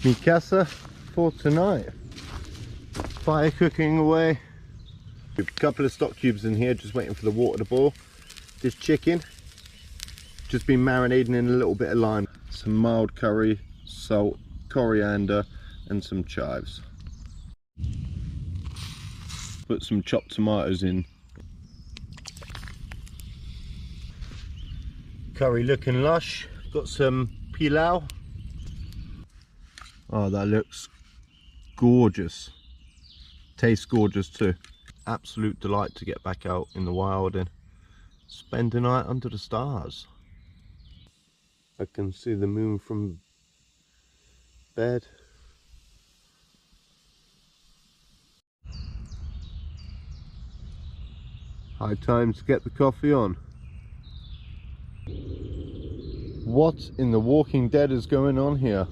mi casa for tonight. Fire cooking away. A couple of stock cubes in here, just waiting for the water to boil. This chicken, just been marinating in a little bit of lime. Some mild curry, salt, coriander, and some chives. Put some chopped tomatoes in. Curry looking lush. Got some pilau. Oh, that looks gorgeous. Tastes gorgeous too. Absolute delight to get back out in the wild and spend a night under the stars. I can see the moon from bed. High time to get the coffee on. What in the Walking Dead is going on here?